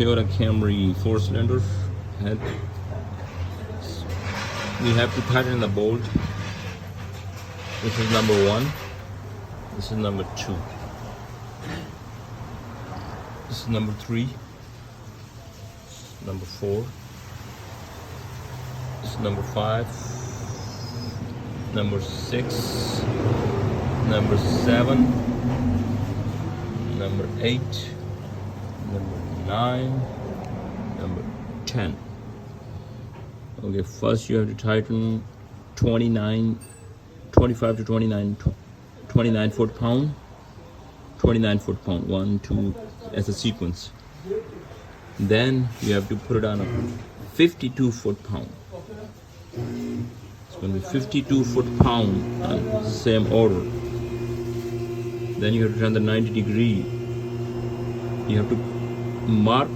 Toyota Camry 4-cylinder head. We have to tighten the bolt. This is number 1. This is number 2. This is number 3. Number 4. This is number 5. Number 6. Number 7. Number 8. Number 9. Number 10. Okay, first you have to tighten 25 to 29 foot-pound, 29 foot-pound, 1, 2, as a sequence. Then you have to put it on a 52 foot-pound. It's going to be 52 foot-pound on same order. Then you have to turn the 90 degree. You have to mark